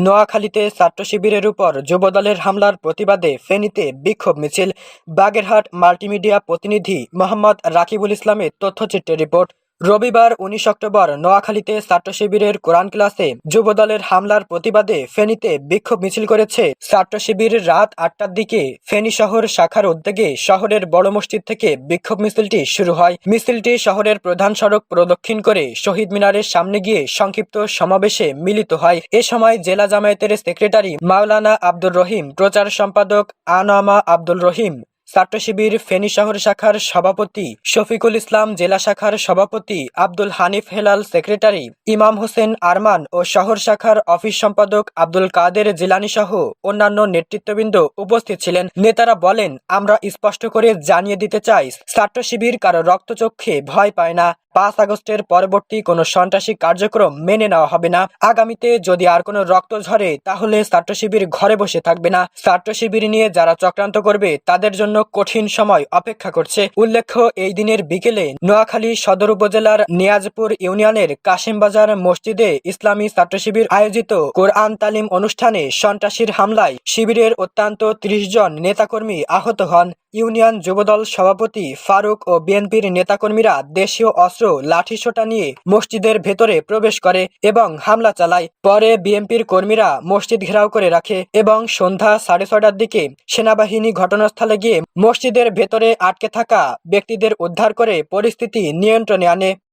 নোয়াখালীতে ছাত্র শিবিরের উপর যুবদলের হামলার প্রতিবাদে ফেনীতে বিক্ষোভ মিছিল। বাগেরহাট মাল্টিমিডিয়া প্রতিনিধি মোহাম্মদ রাকিবুল ইসলামের তথ্যচিত্রের রিপোর্ট। রবিবার ১৯ অক্টোবর নোয়াখালীতে ছাত্র শিবিরের কোরআন ক্লাসে যুবদলের হামলার প্রতিবাদে ফেনীতে বিক্ষোভ মিছিল করেছে ছাত্র শিবির। রাত ৮টার দিকে ফেনী শহর শাখার উদ্যোগে শহরের বড় মসজিদ থেকে বিক্ষোভ মিছিলটি শুরু হয়। মিছিলটি শহরের প্রধান সড়ক প্রদক্ষিণ করে শহীদ মিনারের সামনে গিয়ে সংক্ষিপ্ত সমাবেশে মিলিত হয়। এ সময় জেলা জামায়াতের সেক্রেটারি মাওলানা আব্দুর রহিম, প্রচার সম্পাদক আনামা আব্দুল রহিম, ছাত্র শিবির ফেনী শহর শাখার সভাপতি শফিকুল ইসলাম, জেলা শাখার সভাপতি আব্দুল হানিফ হেলাল, সেক্রেটারি ইমাম হোসেন আরমান ও শহর শাখার অফিস সম্পাদক আব্দুল কাদের জিলানী সহ অন্যান্য নেতৃত্ববৃন্দ উপস্থিত ছিলেন। নেতারা বলেন, আমরা স্পষ্ট করে জানিয়ে দিতে চাই, ছাত্র শিবির কারো রক্তচক্ষে ভয় পায় না। ৫ আগস্টের পরবর্তী কোনো সন্ত্রাসী কার্যক্রম মেনে নেওয়া হবে না। আগামীতে যদি আর কোনো রক্ত ঝরে তাহলে ছাত্র শিবির ঘরে বসে থাকবে না। ছাত্র শিবির নিয়ে যারা চক্রান্ত করবে তাদের জন্য কঠিন সময় অপেক্ষা করছে। উল্লেখ্য, এই দিনের বিকেলে নোয়াখালী সদর উপজেলার নিয়াজপুর ইউনিয়নের কাশিমবাজার মসজিদে ইসলামী ছাত্র শিবির আয়োজিত কোরআন তালিম অনুষ্ঠানে সন্ত্রাসীর হামলায় শিবিরের অত্যন্ত ৩০ জন নেতাকর্মী আহত হন। ইউনিয়ন যুবদল সভাপতি ফারুক ও বিএনপির নেতাকর্মীরা দেশীয় অস্ত্র, লাঠিসোঁটা নিয়ে মসজিদের ভেতরে প্রবেশ করে এবং হামলা চালায়। পরে বিএনপির কর্মীরা মসজিদ ঘেরাও করে রাখে এবং সন্ধ্যা 6:30টার দিকে সেনাবাহিনী ঘটনাস্থলে গিয়ে মসজিদের ভেতরে আটকে থাকা ব্যক্তিদের উদ্ধার করে পরিস্থিতি নিয়ন্ত্রণে আনে।